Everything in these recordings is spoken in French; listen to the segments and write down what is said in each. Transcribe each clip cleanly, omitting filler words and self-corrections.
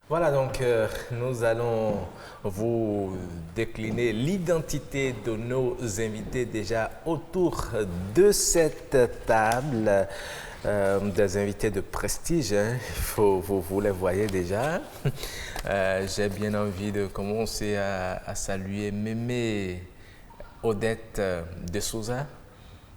Voilà, donc nous allons vous décliner l'identité de nos invités déjà autour de cette table. Des invités de prestige, hein. Vous les voyez déjà. J'ai bien envie de commencer à saluer Mémé Odette de Souza.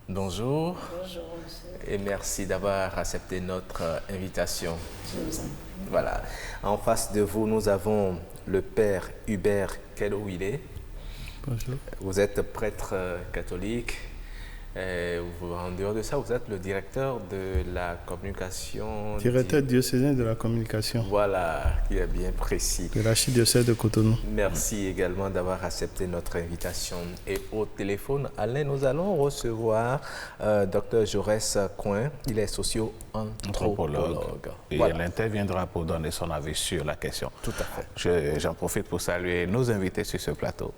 Bonjour. Bonjour, monsieur. Et merci d'avoir accepté notre invitation. Je vous en prie. Voilà. En face de vous, nous avons le père Hubert Kelouilé. Bonjour. Vous êtes prêtre catholique. En dehors de ça, vous êtes le directeur de la communication. Directeur diocésain de la communication. Voilà, qui est bien précis. De l'archidiocèse de Cotonou. Merci également d'avoir accepté notre invitation. Et au téléphone, Alain, nous allons recevoir Dr Jaurès Coin. Il est socio-anthropologue. Et voilà. il interviendra pour donner son avis sur la question. Tout à fait. J'en profite pour saluer nos invités sur ce plateau.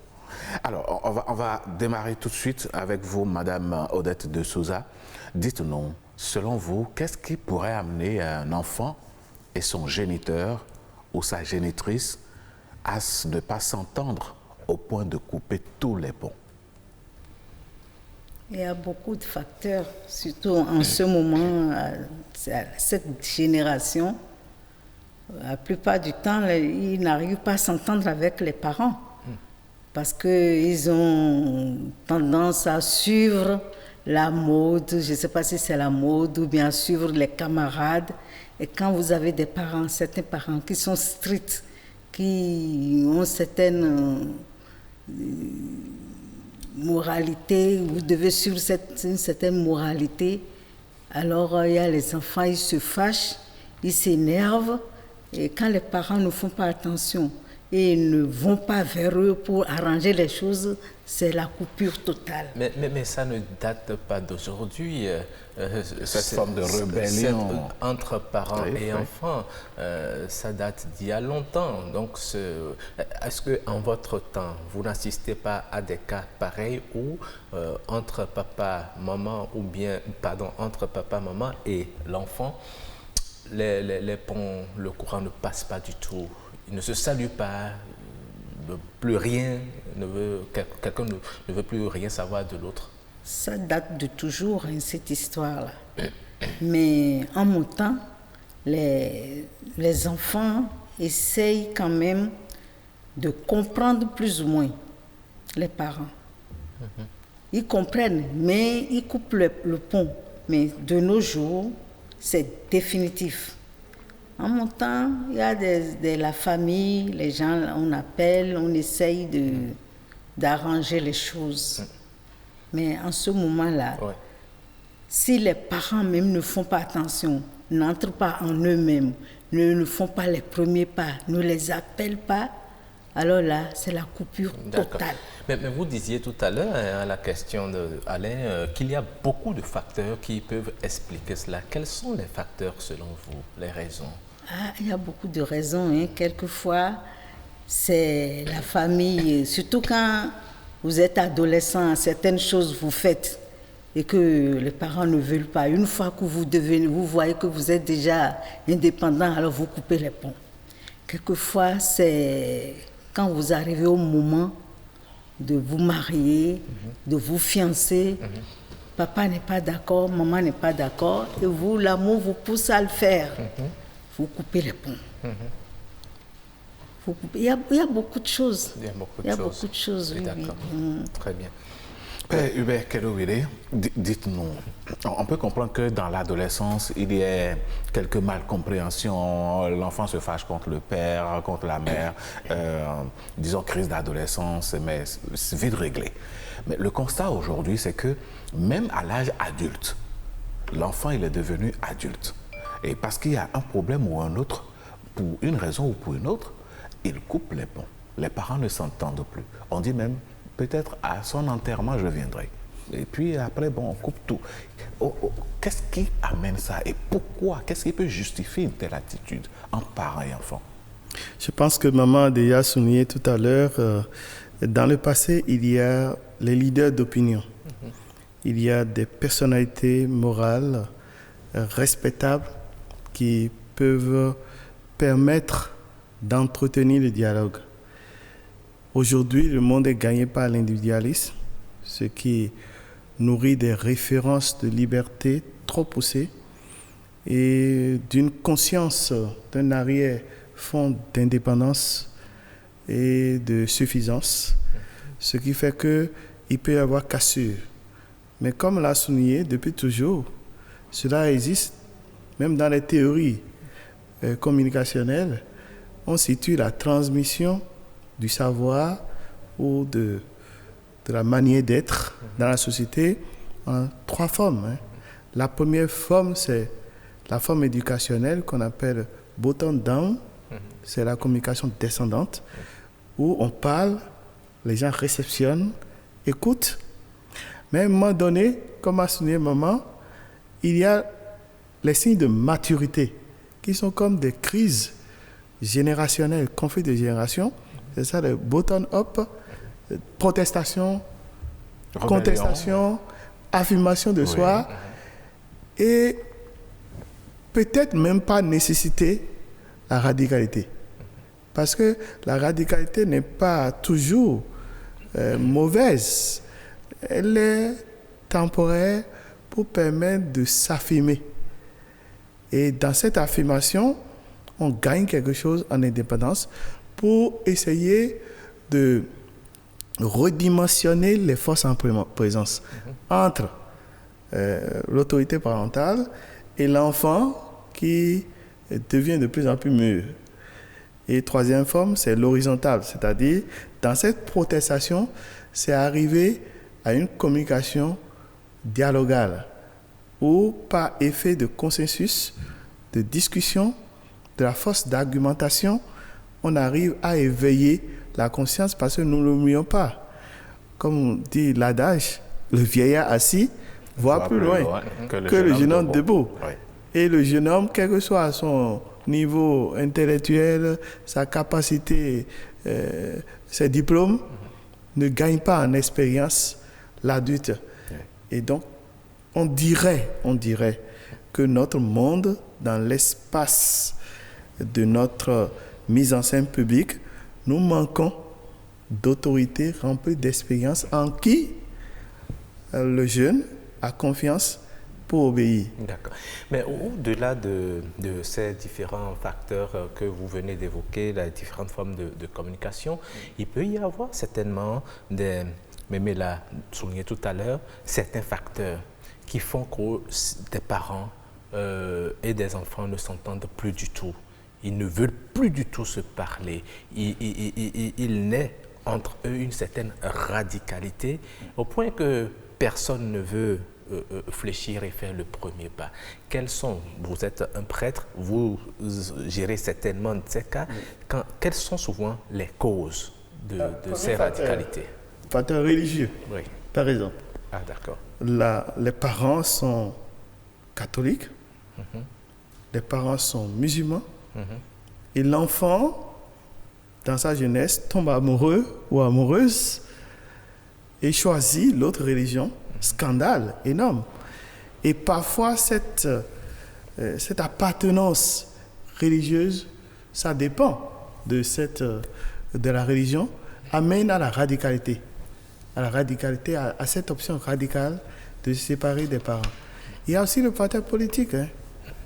Alors, on va démarrer tout de suite avec vous, Madame Odette de Souza. Dites-nous, selon vous, qu'est-ce qui pourrait amener un enfant et son géniteur ou sa génitrice à ne pas s'entendre au point de couper tous les ponts? Il y a beaucoup de facteurs, surtout en ce moment, cette génération. La plupart du temps, ils n'arrivent pas à s'entendre avec les parents parce qu'ils ont tendance à suivre la mode, je ne sais pas si c'est la mode ou bien suivre les camarades. Et quand vous avez des parents, certains parents qui sont stricts, qui ont certaines moralité, vous devez suivre une certaine moralité, alors il y a les enfants, ils se fâchent, ils s'énervent, et quand les parents ne font pas attention et ne vont pas vers eux pour arranger les choses, c'est la coupure totale. Mais ça ne date pas d'aujourd'hui. Cette forme de rébellion entre parents et enfants, ça date d'il y a longtemps. Donc, est-ce qu'en votre temps, vous n'assistez pas à des cas pareils où entre papa, maman, ou bien, pardon, entre papa, maman et l'enfant, les ponts, le courant ne passe pas du tout, ils ne se saluent pas, plus rien, quelqu'un ne veut plus rien savoir de l'autre? Ça date de toujours, hein, cette histoire-là. Mais en mon temps, les enfants essayent quand même de comprendre plus ou moins les parents. Ils comprennent, mais ils coupent le pont. Mais de nos jours, c'est définitif. En mon temps, il y a la famille, les gens, on appelle, on essaye d'arranger les choses. Mais en ce moment-là, si les parents même ne font pas attention, n'entrent pas en eux-mêmes, ne font pas les premiers pas, ne les appellent pas, alors là, c'est la coupure totale. Mais vous disiez tout à l'heure, à la question d'Alain, qu'il y a beaucoup de facteurs qui peuvent expliquer cela. Quels sont les facteurs selon vous, les raisons? Il y a beaucoup de raisons. Hein. Quelquefois, c'est la famille, surtout quand vous êtes adolescent, certaines choses vous faites et que les parents ne veulent pas. Une fois que vous voyez que vous êtes déjà indépendant, alors vous coupez les ponts. Quelquefois, c'est quand vous arrivez au moment de vous marier, de vous fiancer, papa n'est pas d'accord, maman n'est pas d'accord, et vous, l'amour vous pousse à le faire. Vous coupez les ponts. Il y a beaucoup de choses. Il y a beaucoup de choses. Oui, d'accord. Très bien. Père Hubert Kelouilé, dites-nous, on peut comprendre que dans l'adolescence, il y a quelques malcompréhensions, l'enfant se fâche contre le père, contre la mère, disons crise d'adolescence, mais c'est vite réglé. Mais le constat aujourd'hui, c'est que même à l'âge adulte, l'enfant il est devenu adulte. Et parce qu'il y a un problème ou un autre, pour une raison ou pour une autre, il coupe les ponts. Les parents ne s'entendent plus. On dit même, peut-être à son enterrement, je viendrai. Et puis après, bon, on coupe tout. Qu'est-ce qui amène ça et pourquoi? Qu'est-ce qui peut justifier une telle attitude entre parents et enfants? Je pense que maman a déjà souligné tout à l'heure, dans le passé, il y a les leaders d'opinion. Il y a des personnalités morales respectables qui peuvent permettre d'entretenir le dialogue. Aujourd'hui, le monde est gagné par l'individualisme, ce qui nourrit des références de liberté trop poussées et d'une conscience d'un arrière-fond d'indépendance et de suffisance, ce qui fait qu'il peut y avoir cassure. Mais comme l'a souligné depuis toujours, cela existe même dans les théories communicationnelles. On situe la transmission du savoir ou de la manière d'être dans la société en 3 formes. La première forme, c'est la forme éducationnelle qu'on appelle bottom-down, c'est la communication descendante, où on parle, les gens réceptionnent, écoutent, mais à un moment donné, comme a souligné maman, il y a les signes de maturité qui sont comme des crises générationnelles, conflits de génération. C'est ça, le bottom-up, protestation, Rebellion. contestation, affirmation de soi, et peut-être même pas nécessiter la radicalité. Parce que la radicalité n'est pas toujours mauvaise. Elle est temporaire pour permettre de s'affirmer. Et dans cette affirmation, on gagne quelque chose en indépendance pour essayer de redimensionner les forces en présence entre l'autorité parentale et l'enfant qui devient de plus en plus mûr. Et troisième forme, c'est l'horizontale, c'est-à-dire dans cette protestation, c'est arriver à une communication dialogale où par effet de consensus, de discussion, de la force d'argumentation, on arrive à éveiller la conscience parce que nous ne l'oublions pas. Comme dit l'adage, le vieillard assis voit plus loin que le jeune homme debout. Oui. Et le jeune homme, quel que soit son niveau intellectuel, sa capacité, ses diplômes, ne gagne pas en expérience l'adulte. Et donc, on dirait que notre monde, dans l'espace de notre mise en scène publique, nous manquons d'autorité remplie d'expérience en qui le jeune a confiance pour obéir. D'accord. Mais au-delà de ces différents facteurs que vous venez d'évoquer, les différentes formes de communication, il peut y avoir certainement Mémé l'a souligné tout à l'heure, certains facteurs qui font que des parents et des enfants ne s'entendent plus du tout. Ils ne veulent plus du tout se parler. Il naît entre eux une certaine radicalité au point que personne ne veut fléchir et faire le premier pas. Vous êtes un prêtre, vous gérez certainement de ces cas. Quelles sont souvent les causes de ces radicalités? Facteurs religieux, Oui. par exemple. Ah, d'accord. Les parents sont catholiques, les parents sont musulmans, et l'enfant, dans sa jeunesse, tombe amoureux ou amoureuse et choisit l'autre religion. Scandale énorme. Et parfois, cette appartenance religieuse, ça dépend de la religion, amène à la radicalité. À cette option radicale de se séparer des parents. Il y a aussi le facteur politique.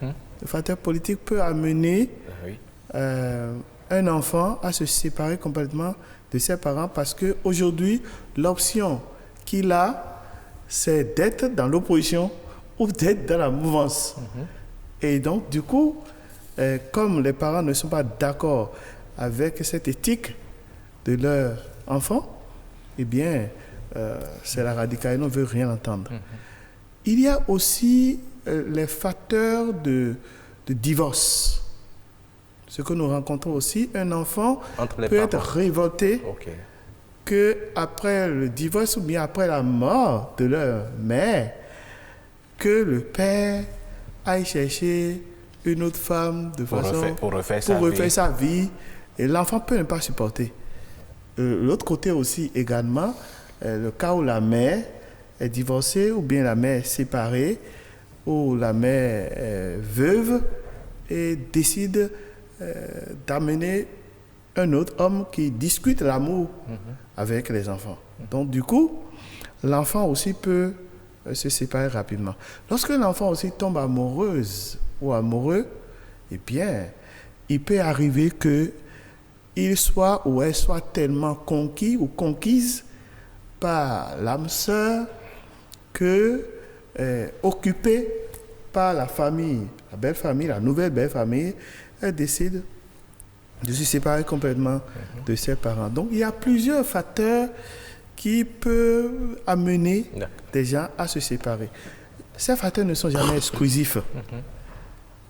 Le facteur politique peut amener un enfant à se séparer complètement de ses parents parce qu'aujourd'hui, l'option qu'il a, c'est d'être dans l'opposition ou d'être dans la mouvance. Et donc, du coup, comme les parents ne sont pas d'accord avec cette éthique de leur enfant, eh bien, c'est la radicalité, on ne veut rien entendre. Il y a aussi les facteurs de divorce. Ce que nous rencontrons aussi, un enfant peut être révolté qu'après le divorce ou bien après la mort de leur mère, que le père aille chercher une autre femme pour refaire sa vie. Et l'enfant peut ne pas supporter. L'autre côté aussi également, le cas où la mère est divorcée ou bien la mère est séparée ou la mère est veuve et décide d'amener un autre homme qui discute l'amour avec les enfants. Donc du coup, l'enfant aussi peut se séparer rapidement. Lorsque l'enfant aussi tombe amoureuse ou amoureux, eh bien, il peut arriver qu'il soit ou elle soit tellement conquis ou conquise par l'âme sœur que occupée par la famille, la belle famille, la nouvelle belle famille, elle décide de se séparer complètement de ses parents. Donc, il y a plusieurs facteurs qui peuvent amener des gens à se séparer. Ces facteurs ne sont jamais exclusifs.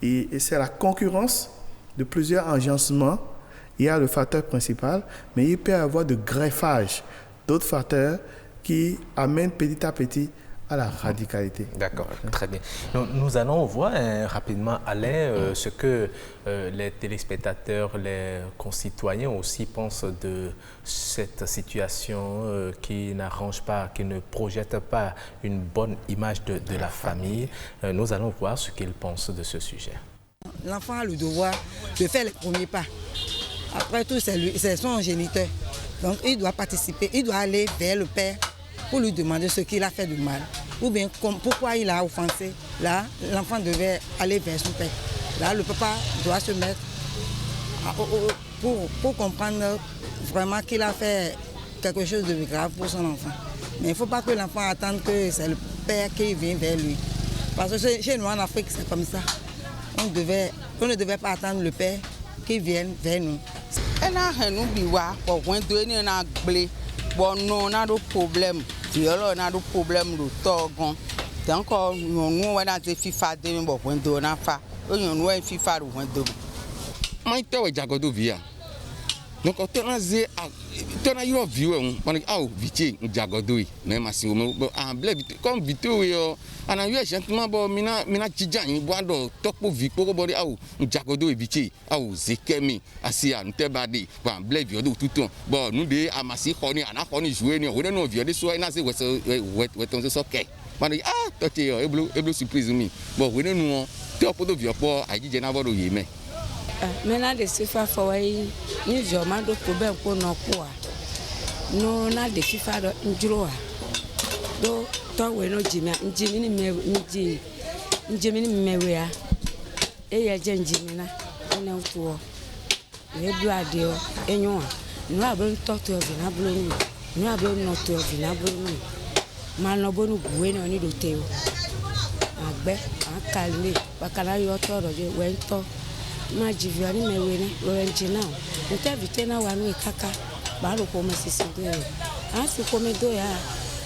Et c'est la concurrence de plusieurs agencements. Il y a le facteur principal, mais il peut y avoir de greffage d'autres facteurs qui amènent petit à petit à la radicalité. D'accord, très bien. Nous allons voir rapidement, Alain, ce que les téléspectateurs, les concitoyens aussi pensent de cette situation qui n'arrange pas, qui ne projette pas une bonne image de la famille. Nous allons voir ce qu'ils pensent de ce sujet. L'enfant a le devoir de faire les premiers pas. Après tout, c'est son géniteur. Donc il doit participer, il doit aller vers le père pour lui demander ce qu'il a fait de mal. Ou bien pourquoi il a offensé. Là, l'enfant devait aller vers son père. Là, le papa doit se mettre pour comprendre vraiment qu'il a fait quelque chose de grave pour son enfant. Mais il ne faut pas que l'enfant attende que c'est le père qui vient vers lui. Parce que chez nous en Afrique, c'est comme ça. On ne devait pas attendre le père qui vienne vers nous. Bon, non, on a des problèmes. On a des problèmes de torgon. Donc, on a des FIFA de on a fait. On a FIFA de moi, je suis via. Donc, on a dit, on a eu un vieux, on a dit, ah, vite, Jagodoi, mais ma si on blé, comme vite, on a eu un gentleman, mina Tijani, boado, topo vipo, body, ah, Jagodoi, vite, ah, Zekemi, Asia, Ntebadi, blé, vieux, tout le temps. Bon, nous, des amassis, on a joué, on a vieux, des soins, on se soquait. On dit, ah, toi, tu es éblo surprise, bon, on a nous, tu as pas de vieux, pour aller générer au yémen. Maintenant, de ce fait, nous avons des problèmes pour nous. Nous avons des FIFA de Ndroa. Donc, toi, nous avons dit, Njimini Mewea. Et il y a Jimina. On est autour. Les doigts de Enyoa. Nous avons torture vinable. Nous avons notre vinable. Manobonu Bueno ni do Teo. Agbe, un calme, Bacala yoto, Wento. Ma jiviani mewene lorenjina nta vitena wanu ikaka ba lo ko mesisi do asi ko me do ya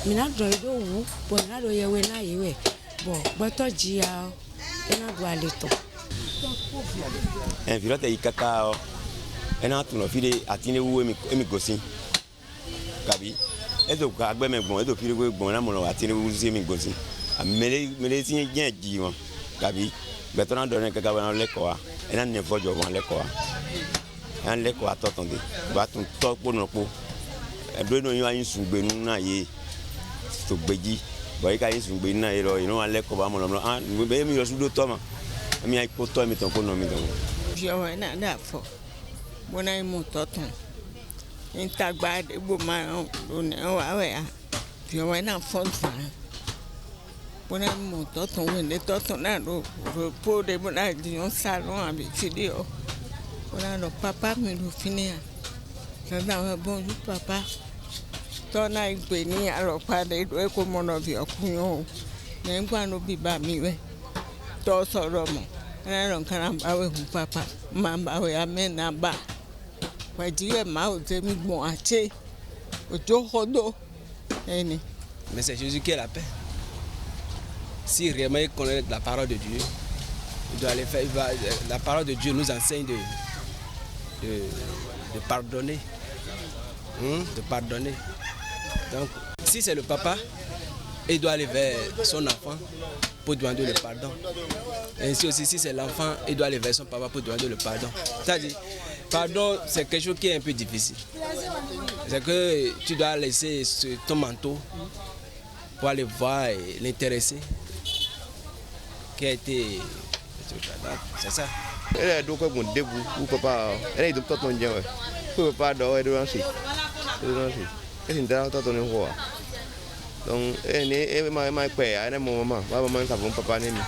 mina do wu bo na do yewe na yewe bo gboto jia ena do aleto violate ikaka ena tun lo fide atine wu emi gosin kabi edo ka agbe me gbon edo fide gbon na mo lo atine wu si emi gosin mele si jen ji won kabi betona do ne kaka wa le ko wa ena ne fojo won le ko wa en le ko atotonde ba tun to ponopo edo no yin ayin sugbe nu na ye to gbeji bo ka yin sugbe na ye lo yin wa le ko ba mo lo ah be mi yo sudo to ma mi ai ko to mi ton ko no mi don je wa na da fo bona imu toton inta gba de bo ma o ne wa we a je wa na fo fa bona imu toton we ne toton na do po de bona di on salon abi video bona no papa mi do finia na bonjour papa tona igbe ni alopa de do e ko mo no bi okunyo ne ngwa no bi ba mi we to soro mo na ron kan ba we hu papa ma ba we amena ba wa jiwe ma o te mi gbon ate ojo hodo eni. Mais c'est Jésus qui est la paix. Si réellement il connaît la parole de Dieu, il doit aller faire. La parole de Dieu nous enseigne de pardonner. De pardonner. Donc, si c'est le papa, il doit aller vers son enfant pour demander le pardon. Et ainsi aussi, si c'est l'enfant, il doit aller vers son papa pour demander le pardon. C'est-à-dire, pardon, c'est quelque chose qui est un peu difficile. C'est que tu dois laisser ton manteau pour aller voir l'intéressé qui a été... C'est ça. Elle est donc un début, ou papa, elle est donc ton Faut pas dormir devant si. Et c'est dans ton roi. Donc, et ma père, et mon maman, maman, ça va papa n'est pas.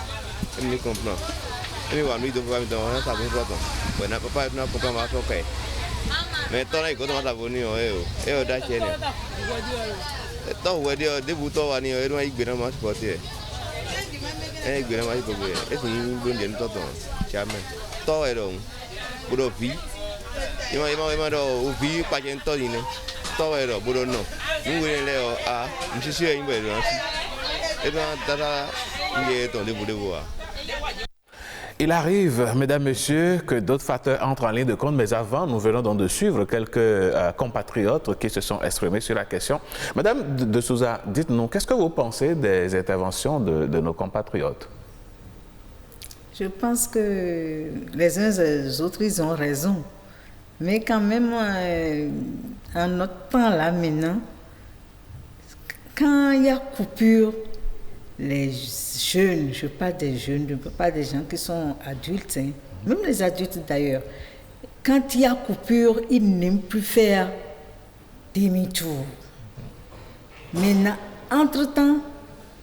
Et comprend. Et moi, nous devons me donner ça pour toi. Bon, papa n'a pas ma soeur. Mais toi, il faut venir et au Dachene. Toi, vous avez des boutons à nier, et moi, il y a un match pour toi. Et il y a un match pour toi. Et c'est une bonne idée de toi. Jamais. Toi, et donc, pour le vie, il m'a dit, pas de temps, il est. Toi, et donc, pour le nom. Nous voulons aller à je suis sûr qu'il va être ainsi. Et bien, il est tombé pour le voir. Il arrive, mesdames, messieurs, que d'autres facteurs entrent en ligne de compte, mais avant, nous venons donc de suivre quelques compatriotes qui se sont exprimés sur la question. Madame de Souza, dites-nous, qu'est-ce que vous pensez des interventions de nos compatriotes? Je pense que les uns et les autres, ils ont raison. Mais quand même, en notre temps là maintenant, quand il y a coupure, les jeunes, je parle des jeunes, je ne parle pas des gens qui sont adultes, hein, même les adultes d'ailleurs, quand il y a coupure, ils n'aiment plus faire demi-tour. Maintenant, entre-temps,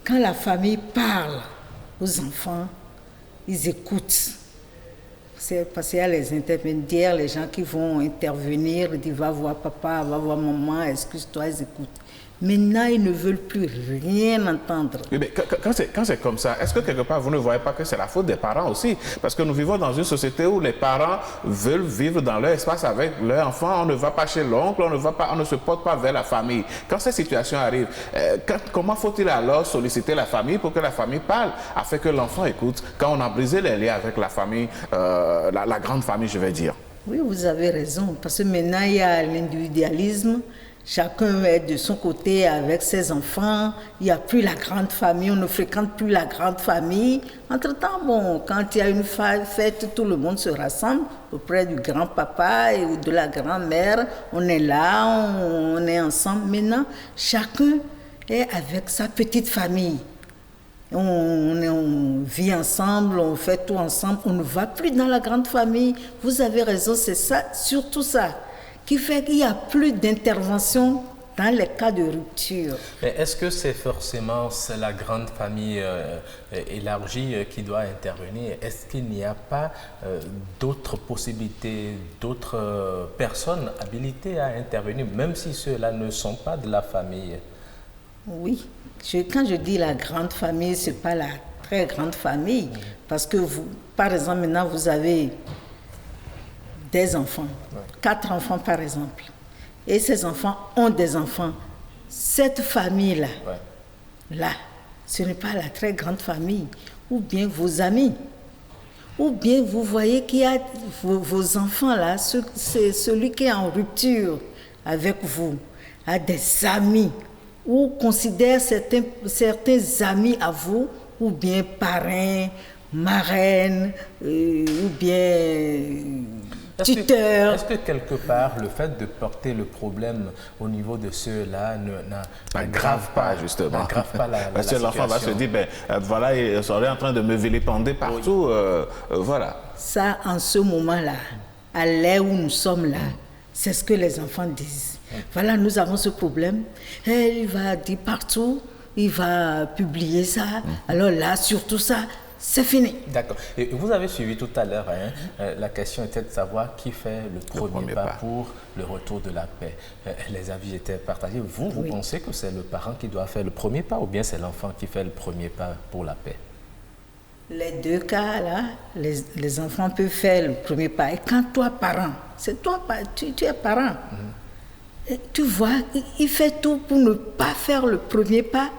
quand la famille parle aux enfants, ils écoutent. C'est parce qu'il y a les intermédiaires, les gens qui vont intervenir, ils disent va voir papa, va voir maman, excuse-toi, ils écoutent. Maintenant, ils ne veulent plus rien entendre. Oui, mais quand c'est comme ça, est-ce que quelque part vous ne voyez pas que c'est la faute des parents aussi? Parce que nous vivons dans une société où les parents veulent vivre dans leur espace avec leurs enfants. On ne va pas chez l'oncle, on ne se porte pas vers la famille. Quand cette situation arrive, comment faut-il alors solliciter la famille pour que la famille parle, afin que l'enfant écoute, quand on a brisé les liens avec la famille, la grande famille, je vais dire? Oui, vous avez raison, parce que maintenant, il y a l'individualisme. Chacun est de son côté avec ses enfants. Il n'y a plus la grande famille, on ne fréquente plus la grande famille. Entre-temps, bon, quand il y a une fête, tout le monde se rassemble auprès du grand-papa et de la grand-mère. On est là, on est ensemble. Maintenant, chacun est avec sa petite famille. On vit ensemble, on fait tout ensemble. On ne va plus dans la grande famille. Vous avez raison, c'est ça, surtout ça, qui fait qu'il n'y a plus d'intervention dans les cas de rupture. Mais est-ce que c'est forcément la grande famille élargie qui doit intervenir? Est-ce qu'il n'y a pas d'autres possibilités, d'autres personnes habilitées à intervenir, même si ceux-là ne sont pas de la famille? Oui, quand je dis la grande famille, ce n'est pas la très grande famille, parce que vous, par exemple, maintenant vous avez des enfants, 4 enfants par exemple, et ces enfants ont des enfants. Cette famille-là, ce n'est pas la très grande famille, ou bien vos amis, ou bien vous voyez qu'il y a vos enfants-là, c'est celui qui est en rupture avec vous, a des amis, ou considère certains amis à vous, ou bien parrains, marraines, ou bien tuteur. Est-ce que quelque part, le fait de porter le problème au niveau de ceux-là n'aggrave pas, justement. N'aggrave pas la parce que l'enfant va se dire, voilà, ils sont en train de me vilipender partout, voilà. Ça, en ce moment-là, à l'ère où nous sommes là, c'est ce que les enfants disent. Voilà, nous avons ce problème. Et il va dire partout, il va publier ça. Alors là, surtout ça, c'est fini. D'accord. Et vous avez suivi tout à l'heure, la question était de savoir qui fait le premier pas pour le retour de la paix. Les avis étaient partagés. Vous pensez que c'est le parent qui doit faire le premier pas ou bien c'est l'enfant qui fait le premier pas pour la paix? Les deux cas, là, les enfants peuvent faire le premier pas. Et quand toi, parent, c'est toi, tu es parent, et tu vois, il fait tout pour ne pas faire le premier pas,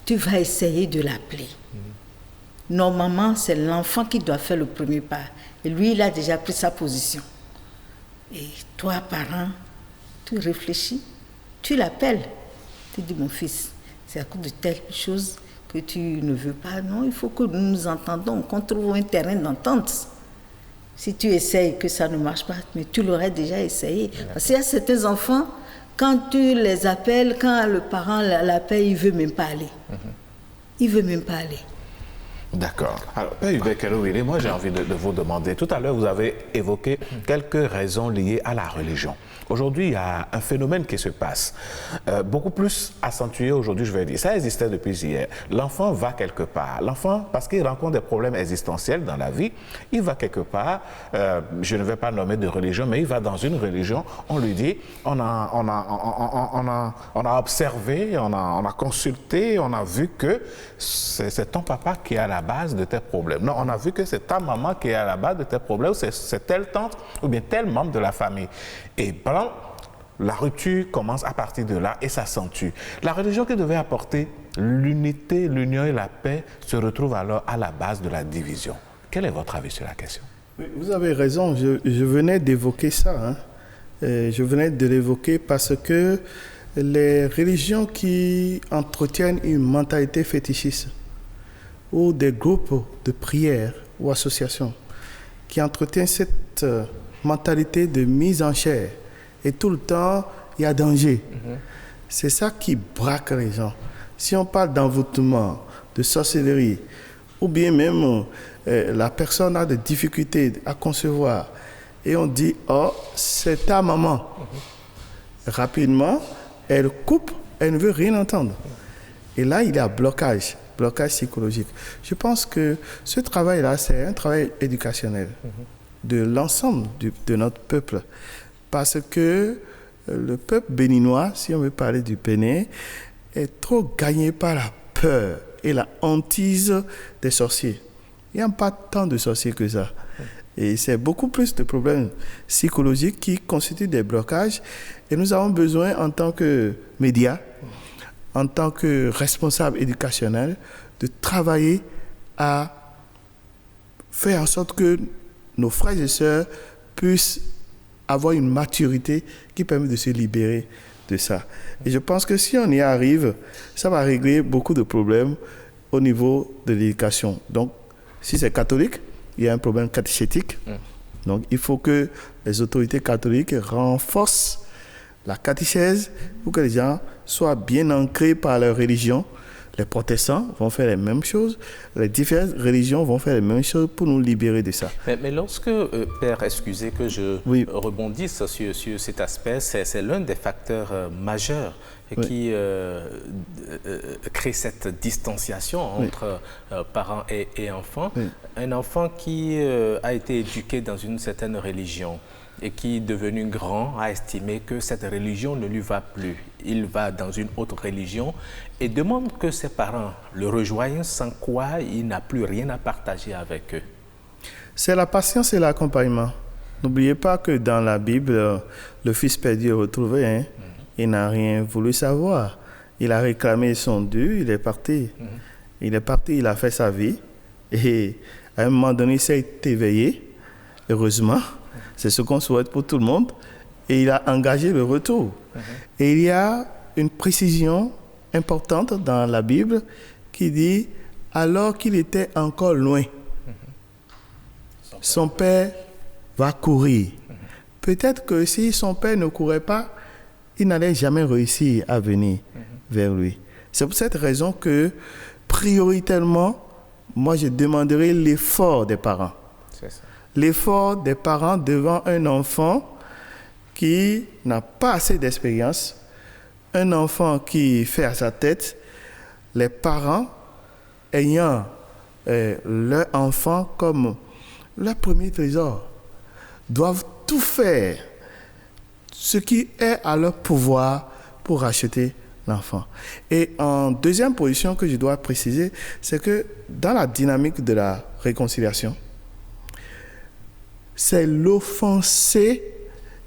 tu vas essayer de l'appeler. Normalement, c'est l'enfant qui doit faire le premier pas. Et lui, il a déjà pris sa position. Et toi, parent, tu réfléchis, tu l'appelles. Tu dis, mon fils, c'est à cause de telle chose que tu ne veux pas. Non, il faut que nous nous entendons, qu'on trouve un terrain d'entente. Si tu essayes que ça ne marche pas, mais tu l'aurais déjà essayé. Parce qu'il y a certains enfants, quand tu les appelles, quand le parent l'appelle, il ne veut même pas aller. Il ne veut même pas aller. D'accord. Alors, Père Hubert Kerouwiri, moi j'ai envie de vous demander, tout à l'heure vous avez évoqué quelques raisons liées à la religion. Aujourd'hui, il y a un phénomène qui se passe, beaucoup plus accentué aujourd'hui, je vais dire. Ça existait depuis hier. L'enfant va quelque part. L'enfant, parce qu'il rencontre des problèmes existentiels dans la vie, il va quelque part, je ne vais pas nommer de religion, mais il va dans une religion, on lui dit, on a observé, on a consulté, on a vu que c'est ton papa qui est à la base de tes problèmes. Non, on a vu que c'est ta maman qui est à la base de tes problèmes, c'est telle tante ou bien tel membre de la famille. Et la rupture commence à partir de là et s'accentue. La religion qui devait apporter l'unité, l'union et la paix se retrouve alors à la base de la division. Quel est votre avis sur la question? Oui, vous avez raison, je venais d'évoquer ça. Je venais de l'évoquer parce que les religions qui entretiennent une mentalité fétichiste ou des groupes de prière ou associations qui entretiennent cette mentalité de mise en chair et tout le temps il y a danger. C'est ça qui braque les gens. Si on parle d'envoûtement, de sorcellerie, ou bien même la personne a des difficultés à concevoir et on dit « Oh, c'est ta maman ». Rapidement, elle coupe, elle ne veut rien entendre. Et là, il y a blocage psychologique. Je pense que ce travail-là, c'est un travail éducationnel de l'ensemble de notre peuple. Parce que le peuple béninois, si on veut parler du Bénin, est trop gagné par la peur et la hantise des sorciers. Il n'y a pas tant de sorciers que ça. Et c'est beaucoup plus de problèmes psychologiques qui constituent des blocages. Et nous avons besoin, en tant que médias, en tant que responsables éducationnels, de travailler à faire en sorte que nos frères et sœurs puissent avoir une maturité qui permet de se libérer de ça. Et je pense que si on y arrive, ça va régler beaucoup de problèmes au niveau de l'éducation. Donc, si c'est catholique, il y a un problème catéchétique. Donc, il faut que les autorités catholiques renforcent la catéchèse pour que les gens soient bien ancrés par leur religion. Les protestants vont faire les mêmes choses, les différentes religions vont faire les mêmes choses pour nous libérer de ça. Mais lorsque, Père, excusez que je rebondisse sur cet aspect, c'est l'un des facteurs majeurs qui crée cette distanciation entre parents et enfants. Un enfant qui a été éduqué dans une certaine religion et qui, devenu grand, a estimé que cette religion ne lui va plus. Il va dans une autre religion et demande que ses parents le rejoignent, sans quoi il n'a plus rien à partager avec eux. C'est la patience et l'accompagnement. N'oubliez pas que dans la Bible, le fils perdu est retrouvé. Il n'a rien voulu savoir. Il a réclamé son dû, il est parti. Il est parti, il a fait sa vie. Et à un moment donné, il s'est éveillé, heureusement. C'est ce qu'on souhaite pour tout le monde. Et il a engagé le retour. Et il y a une précision importante dans la Bible qui dit « alors qu'il était encore loin, son père va courir ». Peut-être que si son père ne courait pas, il n'allait jamais réussir à venir vers lui. C'est pour cette raison que, prioritairement, moi je demanderai l'effort des parents. C'est ça. L'effort des parents devant un enfant qui n'a pas assez d'expérience, un enfant qui fait à sa tête, les parents ayant leur enfant comme leur premier trésor, doivent tout faire ce qui est à leur pouvoir pour racheter l'enfant. Et en deuxième position que je dois préciser, c'est que dans la dynamique de la réconciliation, c'est l'offensé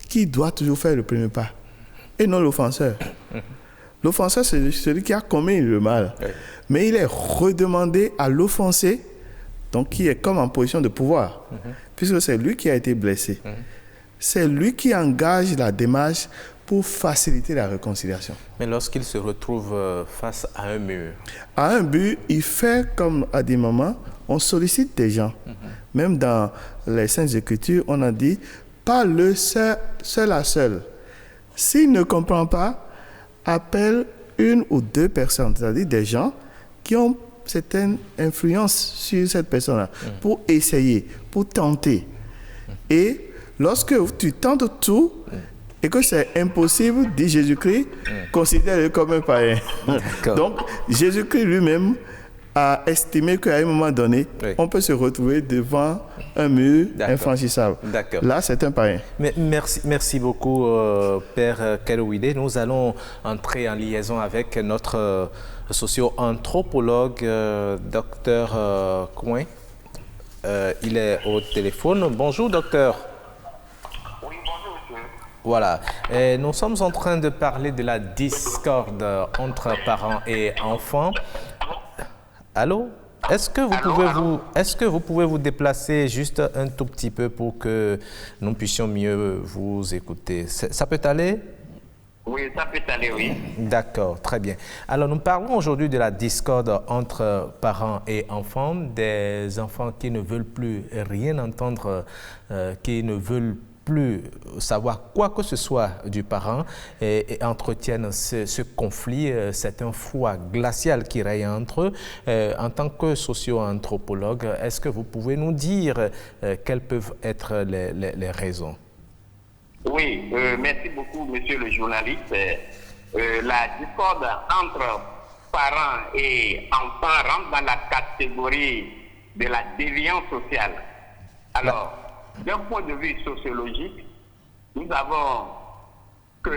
qui doit toujours faire le premier pas, et non l'offenseur. L'offenseur, c'est celui qui a commis le mal. Mais il est redemandé à l'offensé, donc qui est comme en position de pouvoir, puisque c'est lui qui a été blessé. C'est lui qui engage la démarche pour faciliter la réconciliation. Mais lorsqu'il se retrouve face à un mur? À un but, il fait comme à des moments, on sollicite des gens. Même dans les Saintes Écritures, on a dit, parle seul à seul. S'il ne comprend pas, appelle une ou deux personnes, c'est-à-dire des gens qui ont certaine influence sur cette personne-là, pour essayer, pour tenter. Et lorsque tu tentes tout et que c'est impossible, dit Jésus-Christ, considère-le comme un païen. Donc, Jésus-Christ lui-même a estimé qu'à un moment donné, on peut se retrouver devant un mur infranchissable. Là, c'est un païen. Mais merci beaucoup, Père Kerouide. Nous allons entrer en liaison avec notre socio-anthropologue, Dr Coin. Il est au téléphone. Bonjour, docteur. Oui, bonjour, monsieur. Voilà. Et nous sommes en train de parler de la discorde entre parents et enfants. Allô? Est-ce que vous pouvez vous déplacer juste un tout petit peu pour que nous puissions mieux vous écouter? Ça peut aller? Oui, ça peut aller, oui. D'accord, très bien. Alors, nous parlons aujourd'hui de la discorde entre parents et enfants, des enfants qui ne veulent plus rien entendre, qui ne veulent plus savoir quoi que ce soit du parent et entretiennent ce conflit. C'est un froid glacial qui règne entre eux. En tant que socio-anthropologue, est-ce que vous pouvez nous dire quelles peuvent être les raisons? Oui, merci beaucoup, monsieur le journaliste. La discorde entre parents et enfants rentre dans la catégorie de la déviance sociale. Alors, d'un point de vue sociologique, nous savons que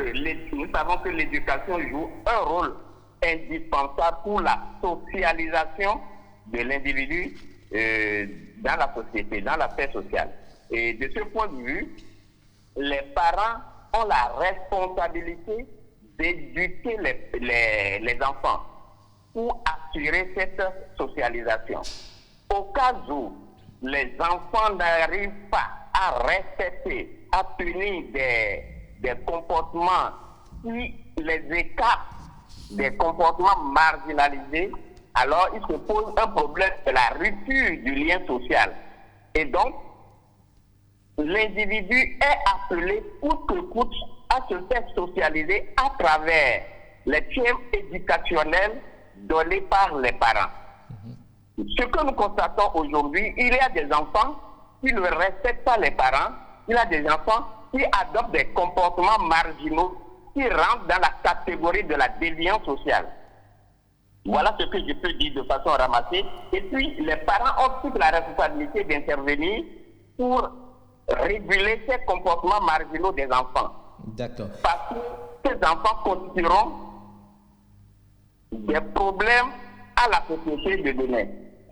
l'éducation joue un rôle indispensable pour la socialisation de l'individu dans la société, dans la paix sociale. Et de ce point de vue, les parents ont la responsabilité d'éduquer les enfants pour assurer cette socialisation. Au cas où les enfants n'arrivent pas à respecter, à tenir des comportements qui les écartent des comportements marginalisés, alors il se pose un problème de la rupture du lien social. Et donc, l'individu est appelé coûte que coûte à se faire socialiser à travers les thèmes éducationnels donnés par les parents. Ce que nous constatons aujourd'hui, il y a des enfants qui ne respectent pas les parents, il y a des enfants qui adoptent des comportements marginaux qui rentrent dans la catégorie de la déviance sociale. Voilà ce que je peux dire de façon ramassée. Et puis, les parents ont toute la responsabilité d'intervenir pour réguler ces comportements marginaux des enfants. D'accord. Parce que ces enfants constitueront des problèmes à la société de demain.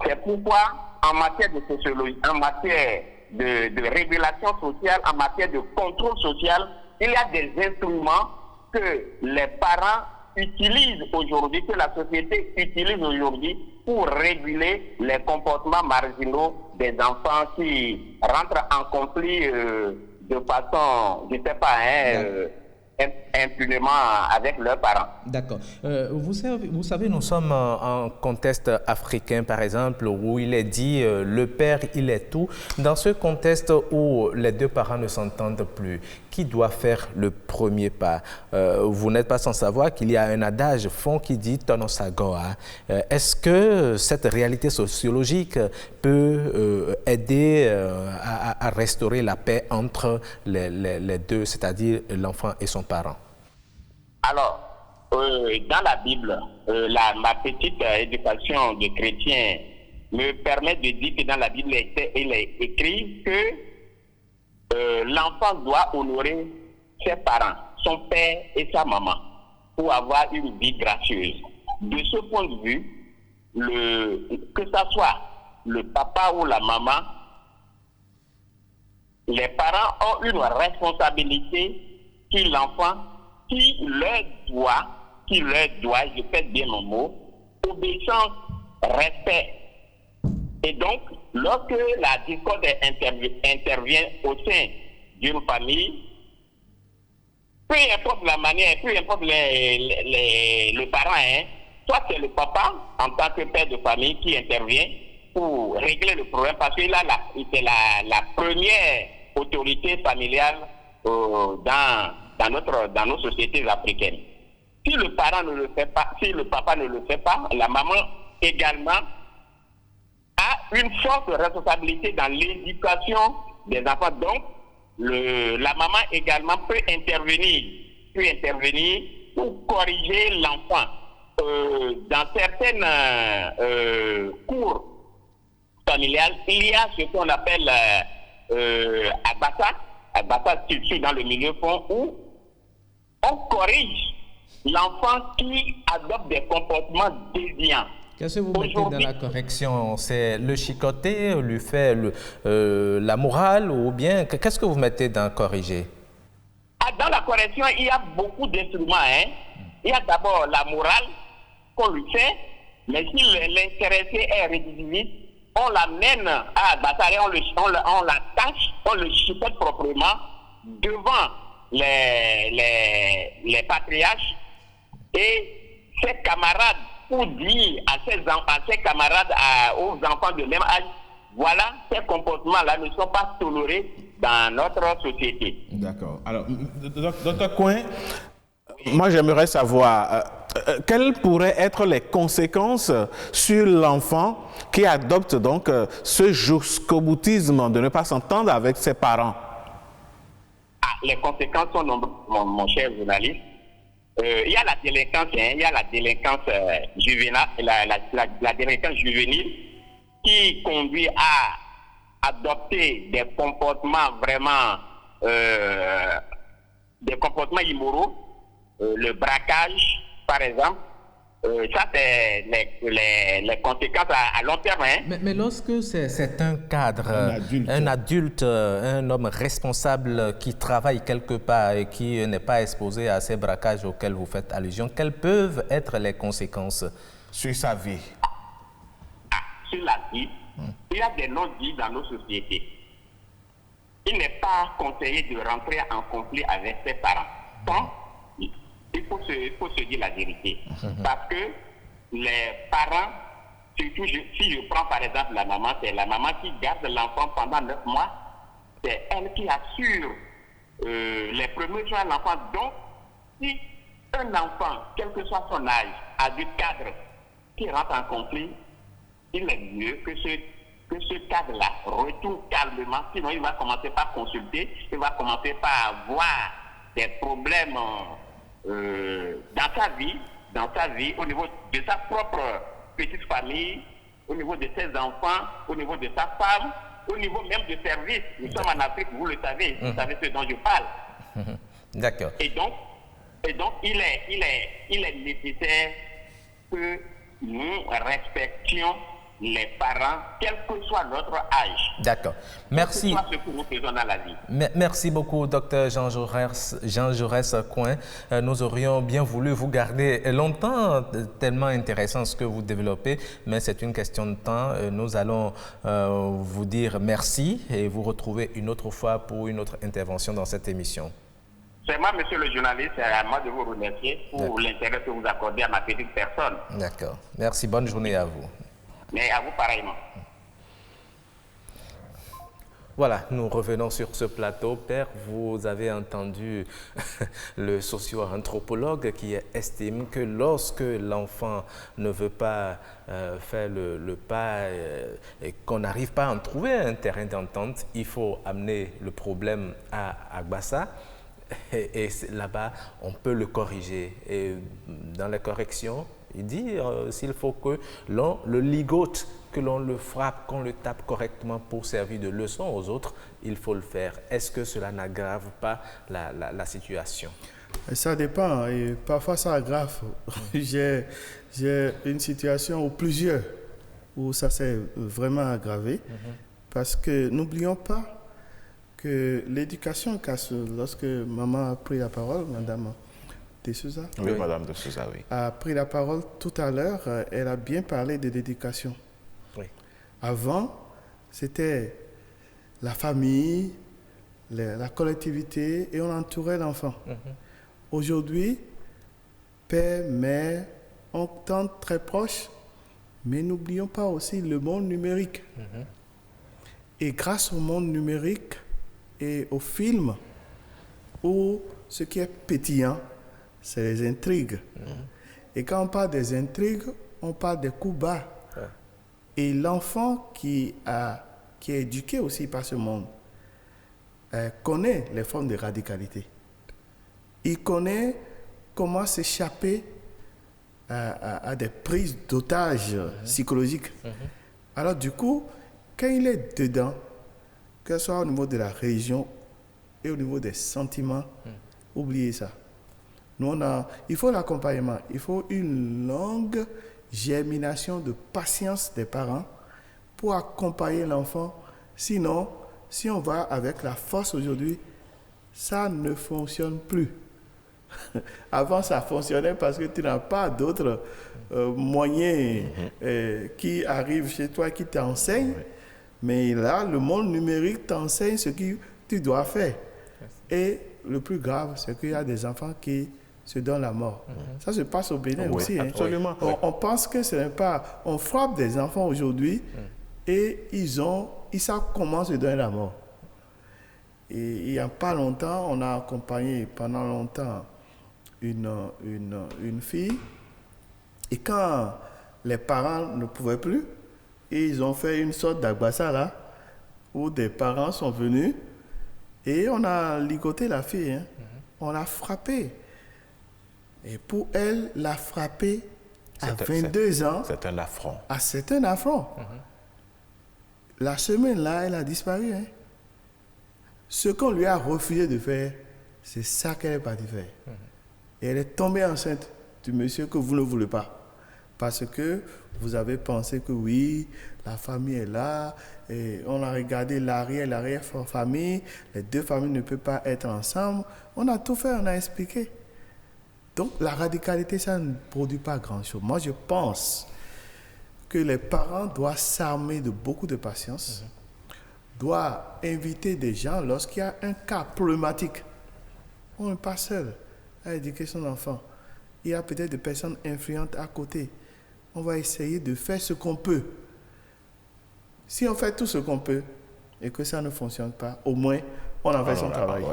C'est pourquoi, en matière de sociologie, en matière de régulation sociale, en matière de contrôle social, il y a des instruments que les parents utilisent aujourd'hui, que la société utilise aujourd'hui pour réguler les comportements marginaux des enfants qui rentrent en conflit de façon, je ne sais pas, impunément avec leurs parents. D'accord. Vous savez, nous sommes en contexte africain, par exemple, où il est dit le père, il est tout. Dans ce contexte où les deux parents ne s'entendent plus, qui doit faire le premier pas? Vous n'êtes pas sans savoir qu'il y a un adage fond qui dit Tono Sagoa. Est-ce que cette réalité sociologique peut aider à restaurer la paix entre les deux, c'est-à-dire l'enfant et son parent? Alors, dans la Bible, ma petite éducation de chrétien me permet de dire que dans la Bible, il est écrit que l'enfant doit honorer ses parents, son père et sa maman, pour avoir une vie gracieuse. De ce point de vue, que ce soit le papa ou la maman, les parents ont une responsabilité sur l'enfant qui leur doit, je pèse bien mon mot, obéissance, respect. Et donc, lorsque la discorde intervient au sein d'une famille, peu importe la manière, peu importe le parent, soit c'est le papa, en tant que père de famille, qui intervient pour régler le problème, parce qu'il c'est la première autorité familiale dans nos sociétés africaines. Si le parent ne le fait pas, si le papa ne le fait pas, la maman également a une forte responsabilité dans l'éducation des enfants. Donc, la maman également peut intervenir pour corriger l'enfant. Dans certaines cours familiales, il y a ce qu'on appelle Agbasa, surtout dans le milieu fond, où on corrige l'enfant qui adopte des comportements déviants. Qu'est-ce que vous mettez dans la correction? C'est le chicoter, lui faire la morale, ou bien qu'est-ce que vous mettez dans corriger? Dans la correction, il y a beaucoup d'instruments. Il y a d'abord la morale qu'on lui fait, mais si l'intéressé est récidiviste, on l'amène à Agbasa et on l'attache, on le chicote proprement devant les patriarches et ses camarades, pour dire à ses camarades, aux enfants de même âge, voilà, ces comportements-là ne sont pas tolérés dans notre société. D'accord. Alors, Dr Coin, moi j'aimerais savoir quelles pourraient être les conséquences sur l'enfant qui adopte donc ce jusqu'au-boutisme de ne pas s'entendre avec ses parents. Les conséquences sont nombreuses, mon cher journaliste. Il y a la délinquance, juvénile, la délinquance juvénile qui conduit à adopter des comportements vraiment, des comportements immoraux, le braquage, par exemple. Ça, c'est les conséquences à long terme. Mais lorsque c'est un cadre, un adulte, un homme responsable qui travaille quelque part et qui n'est pas exposé à ces braquages auxquels vous faites allusion, quelles peuvent être les conséquences sur sa vie? Sur la vie, il y a des non-dits dans nos sociétés. Il n'est pas conseillé de rentrer en conflit avec ses parents. Il faut se dire la vérité. Parce que les parents, surtout si je prends par exemple la maman, c'est la maman qui garde l'enfant pendant 9 mois. C'est elle qui assure les premiers soins de l'enfant. Donc, si un enfant, quel que soit son âge, adulte cadre, qui rentre en conflit, il est mieux que ce cadre-là retourne calmement. Sinon, il va commencer par consulter, il va commencer par avoir des problèmes dans sa vie, au niveau de sa propre petite famille, au niveau de ses enfants, au niveau de sa femme, au niveau même de service. Nous sommes en Afrique, vous le savez, vous savez ce dont je parle. D'accord. Et donc, il est nécessaire que nous respections les parents, quel que soit notre âge. D'accord. Merci. Quel que soit ce que nous faisons dans la vie. Merci beaucoup, Dr Jean Jaurès Coin. Nous aurions bien voulu vous garder longtemps, tellement intéressant ce que vous développez, mais c'est une question de temps. Nous allons vous dire merci et vous retrouver une autre fois pour une autre intervention dans cette émission. C'est moi, monsieur le journaliste, c'est à moi de vous remercier pour l'intérêt que vous accordez à ma petite personne. D'accord. Merci. Bonne journée à vous. Mais à vous pareillement. Voilà, nous revenons sur ce plateau. Père, vous avez entendu le socio-anthropologue qui estime que lorsque l'enfant ne veut pas faire le pas et qu'on n'arrive pas à en trouver un terrain d'entente, il faut amener le problème à Agbasa. Et là-bas, on peut le corriger. Et dans la correction, il dit s'il faut que l'on le ligote, que l'on le frappe, qu'on le tape correctement pour servir de leçon aux autres, il faut le faire. Est-ce que cela n'aggrave pas la situation? Ça dépend. Et parfois, ça aggrave. J'ai une situation ou plusieurs où ça s'est vraiment aggravé. Parce que n'oublions pas que l'éducation, lorsque maman a pris la parole, madame de Souza. Oui, madame de Souza, oui. A pris la parole tout à l'heure, elle a bien parlé de l'éducation. Oui. Avant, c'était la famille, la collectivité et on entourait l'enfant. Aujourd'hui, père, mère, on tente très proche, mais n'oublions pas aussi le monde numérique. Et grâce au monde numérique et au film, où ce qui est pétillant, c'est les intrigues. Et quand on parle des intrigues, on parle des coups bas. Ouais. Et l'enfant qui est éduqué aussi par ce monde connaît les formes de radicalité. Il connaît comment s'échapper à des prises d'otages psychologiques. Alors du coup, quand il est dedans, que ce soit au niveau de la religion et au niveau des sentiments, oubliez ça. Nous, il faut l'accompagnement, il faut une longue germination de patience des parents pour accompagner l'enfant. Sinon, si on va avec la force aujourd'hui, ça ne fonctionne plus. Avant, ça fonctionnait parce que tu n'as pas d'autres moyens qui arrivent chez toi, qui t'enseignent. Mais là, le monde numérique t'enseigne ce que tu dois faire. Et le plus grave, c'est qu'il y a des enfants qui se donnent la mort. Ça se passe au Bénin aussi. Absolument. Hein. On pense que ce n'est pas... On frappe des enfants aujourd'hui et ils savent comment se donner la mort. Et il n'y a pas longtemps, on a accompagné pendant longtemps une fille. Et quand les parents ne pouvaient plus, ils ont fait une sorte d'agbassa là, où des parents sont venus et on a ligoté la fille. Hein. On l'a frappée. Et pour elle, la frapper à 22 ans... C'est un affront. Ah, c'est un affront. La semaine là, elle a disparu. Hein. Ce qu'on lui a refusé de faire, c'est ça qu'elle est partie faire. Et elle est tombée enceinte du monsieur que vous ne voulez pas. Parce que vous avez pensé que oui, la famille est là, et on a regardé l'arrière-famille, les deux familles ne peuvent pas être ensemble. On a tout fait, on a expliqué. Donc la radicalité, ça ne produit pas grand-chose. Moi, je pense que les parents doivent s'armer de beaucoup de patience, doivent inviter des gens lorsqu'il y a un cas problématique. On n'est pas seul à éduquer son enfant. Il y a peut-être des personnes influentes à côté. On va essayer de faire ce qu'on peut. Si on fait tout ce qu'on peut et que ça ne fonctionne pas, au moins, on a fait son travail.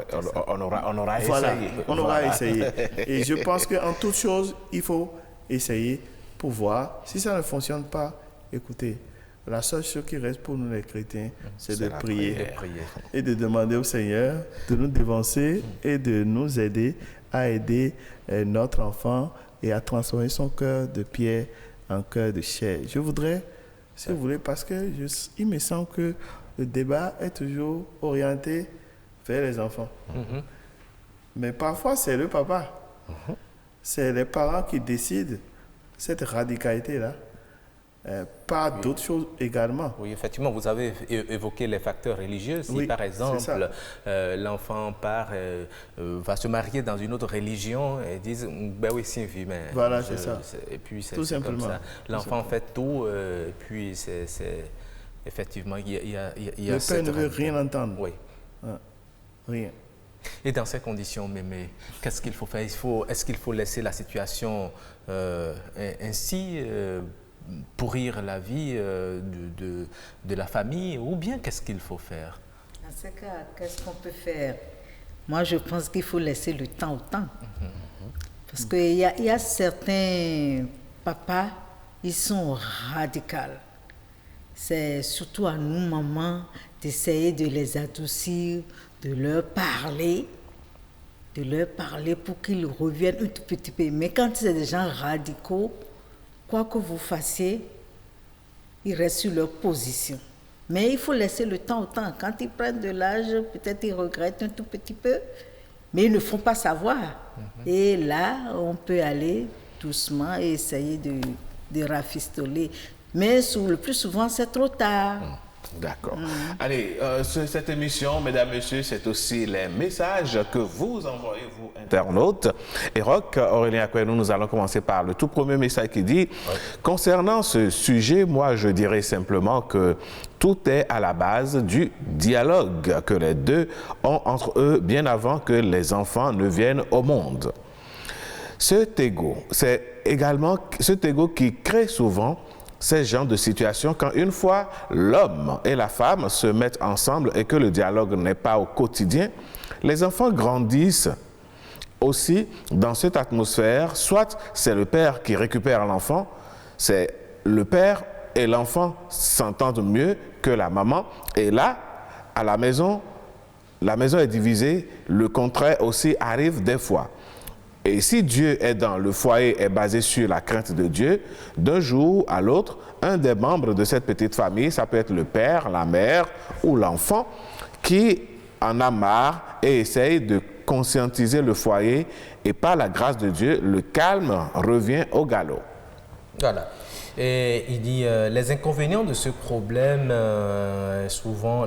On aura voilà, essayé. On aura essayé. Et je pense qu'en toute chose, il faut essayer pour voir. Si ça ne fonctionne pas, écoutez, la seule chose qui reste pour nous les chrétiens, c'est de prier et de demander au Seigneur de nous dévancer et de nous aider à aider notre enfant et à transformer son cœur de pierre en cœur de chair. Je voudrais, si vous voulez, parce que il me semble que le débat est toujours orienté vers les enfants. Mais parfois, c'est le papa. C'est les parents qui décident cette radicalité-là. Pas d'autres choses également. Oui, effectivement, vous avez évoqué les facteurs religieux. Si, par exemple, l'enfant va se marier dans une autre religion et disent, ben oui, c'est une vie, mais... Voilà, c'est ça. Et puis, c'est comme ça. L'enfant fait tout, et puis c'est effectivement, il y a le père ne veut rien entendre. Oui. Rien. Et dans ces conditions, Mémé, qu'est-ce qu'il faut faire? Est-ce qu'il faut laisser la situation ainsi pourrir la vie de la famille, ou bien qu'est-ce qu'il faut faire? Dans ce cas, qu'est-ce qu'on peut faire? Moi, je pense qu'il faut laisser le temps au temps. Parce qu'il y a certains papas, ils sont radicaux. C'est surtout à nous, mamans, d'essayer de les adoucir, de leur parler pour qu'ils reviennent un tout petit peu. Mais quand c'est des gens radicaux, quoi que vous fassiez, ils restent sur leur position. Mais il faut laisser le temps au temps. Quand ils prennent de l'âge, peut-être ils regrettent un tout petit peu, mais ils ne font pas savoir. Et là, on peut aller doucement et essayer de rafistoler. Mais le plus souvent, c'est trop tard. D'accord. Allez, cette émission, mesdames, messieurs, c'est aussi les messages que vous envoyez, vous, internautes. Et Roch, Aurélien Akouenou, nous allons commencer par le tout premier message qui dit concernant ce sujet, moi, je dirais simplement que tout est à la base du dialogue que les deux ont entre eux bien avant que les enfants ne viennent au monde. Cet ego, c'est également cet ego qui crée souvent ces genres de situations quand une fois l'homme et la femme se mettent ensemble et que le dialogue n'est pas au quotidien, les enfants grandissent aussi dans cette atmosphère, soit c'est le père qui récupère l'enfant, C'est le père et l'enfant s'entendent mieux que la maman. Et là, à la maison est divisée, le contraire aussi arrive des fois. Et si Dieu est dans le foyer, est basé sur la crainte de Dieu, d'un jour à l'autre, un des membres de cette petite famille, ça peut être le père, la mère ou l'enfant, qui en a marre et essaye de conscientiser le foyer, et par la grâce de Dieu, le calme revient au galop. Voilà. Et il dit, les inconvénients de ce problème, souvent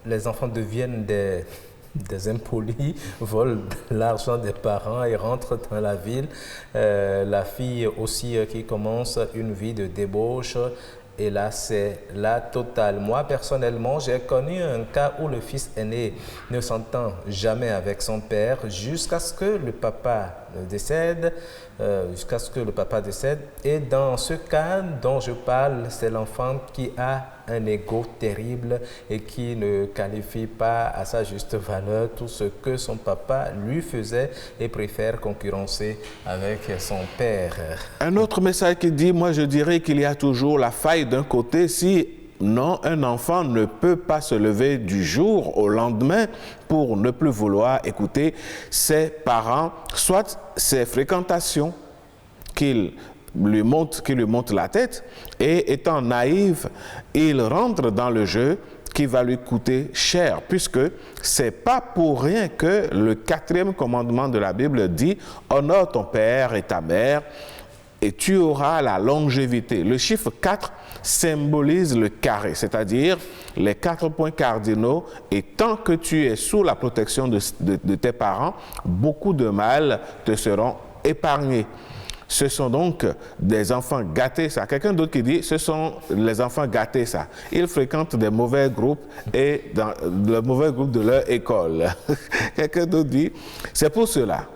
les enfants deviennent des impolis, volent l'argent des parents et rentrent dans la ville. La fille aussi qui commence une vie de débauche. Et là, c'est la totale. Moi, personnellement, j'ai connu un cas où le fils aîné ne s'entend jamais avec son père jusqu'à ce que le papa décède. Et dans ce cas dont je parle, c'est l'enfant qui a un ego terrible et qui ne qualifie pas à sa juste valeur tout ce que son papa lui faisait et préfère concurrencer avec son père. Un autre message qui dit, moi je dirais qu'il y a toujours la faille d'un côté. Si non, un enfant ne peut pas se lever du jour au lendemain pour ne plus vouloir écouter ses parents, soit ses fréquentations qu'il lui monte la tête, et étant naïf, il rentre dans le jeu qui va lui coûter cher, puisque c'est pas pour rien que le 4e commandement de la Bible dit « Honore ton père et ta mère et tu auras la longévité ». Le chiffre 4 symbolise le carré, c'est-à-dire les 4 points cardinaux, et tant que tu es sous la protection de tes parents, beaucoup de mal te seront épargnés. Ce sont donc des enfants gâtés, ça. Quelqu'un d'autre qui dit, ce sont les enfants gâtés, ça. Ils fréquentent des mauvais groupes et dans le mauvais groupe de leur école. Quelqu'un d'autre dit, c'est pour cela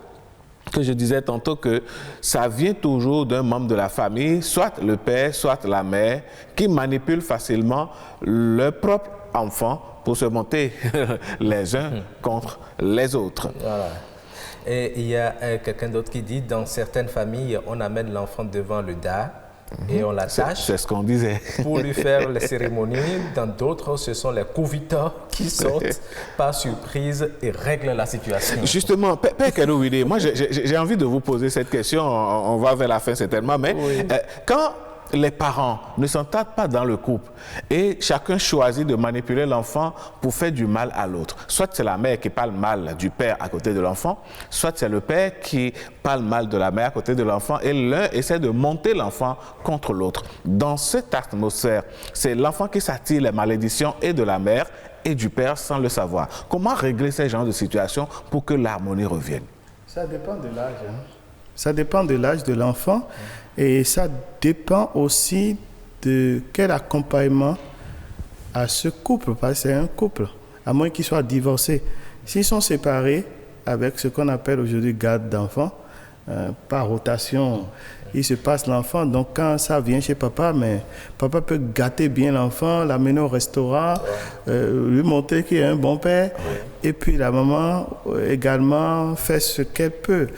que je disais tantôt que ça vient toujours d'un membre de la famille, soit le père, soit la mère, qui manipule facilement leur propre enfant pour se monter les uns contre les autres. Voilà. Et il y a quelqu'un d'autre qui dit, dans certaines familles, on amène l'enfant devant le dard et on l'attache. C'est ce qu'on disait. Pour lui faire les cérémonies. Dans d'autres, ce sont les couviteurs qui sortent par surprise et règlent la situation. Justement, Père Kerouide, moi j'ai envie de vous poser cette question, on va vers la fin certainement, mais oui. Quand les parents ne s'entendent pas dans le couple et chacun choisit de manipuler l'enfant pour faire du mal à l'autre. Soit c'est la mère qui parle mal du père à côté de l'enfant, soit c'est le père qui parle mal de la mère à côté de l'enfant, et l'un essaie de monter l'enfant contre l'autre. Dans cette atmosphère, c'est l'enfant qui s'attire les malédictions et de la mère et du père sans le savoir. Comment régler ces genres de situations pour que l'harmonie revienne? Ça dépend de l'âge. Ça dépend de l'âge de l'enfant. Et ça dépend aussi de quel accompagnement à ce couple, parce que c'est un couple, à moins qu'ils soient divorcés. S'ils sont séparés avec ce qu'on appelle aujourd'hui garde d'enfant, par rotation, il se passe l'enfant. Donc quand ça vient chez papa, mais papa peut gâter bien l'enfant, l'amener au restaurant, lui montrer qu'il est un bon père, et puis la maman également fait ce qu'elle peut.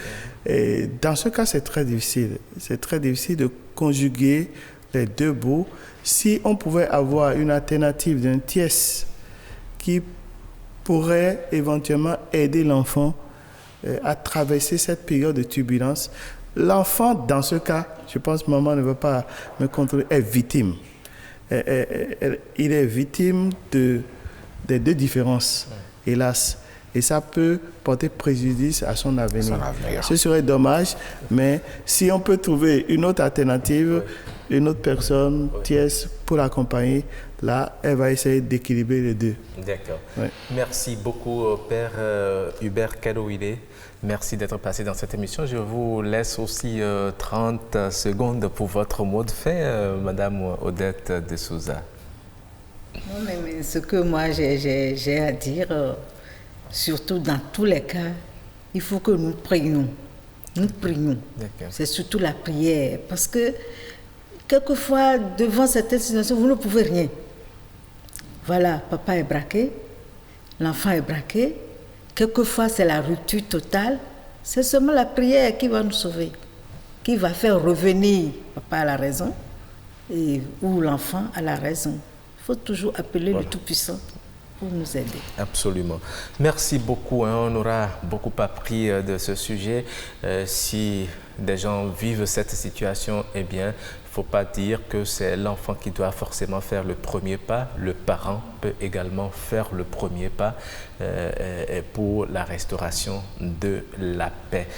Et dans ce cas, c'est très difficile. C'est très difficile de conjuguer les deux bouts. Si on pouvait avoir une alternative d'un tiers qui pourrait éventuellement aider l'enfant à traverser cette période de turbulence, l'enfant, dans ce cas, je pense que maman ne veut pas me contrôler, est victime. Il est victime des deux différences, hélas. Et ça peut porter préjudice à son avenir. Ce serait dommage, mais si on peut trouver une autre alternative, une autre personne tierce pour l'accompagner, là, elle va essayer d'équilibrer les deux. D'accord. Ouais. Merci beaucoup, Père Hubert Kerouide. Merci d'être passé dans cette émission. Je vous laisse aussi 30 secondes pour votre mot de fin, Madame Odette de Souza. Non, mais ce que moi j'ai à dire... surtout dans tous les cas, il faut que nous prions. Nous prions. C'est surtout la prière. Parce que, quelquefois, devant certaines situations, vous ne pouvez rien. Voilà, papa est braqué, l'enfant est braqué. Quelquefois, c'est la rupture totale. C'est seulement la prière qui va nous sauver. qui va faire revenir papa à la raison ou l'enfant à la raison. Il faut toujours appeler le Tout-Puissant pour nous aider. Absolument. Merci beaucoup. On aura beaucoup appris de ce sujet. Si des gens vivent cette situation, eh bien, il ne faut pas dire que c'est l'enfant qui doit forcément faire le premier pas. Le parent peut également faire le premier pas pour la restauration de la paix.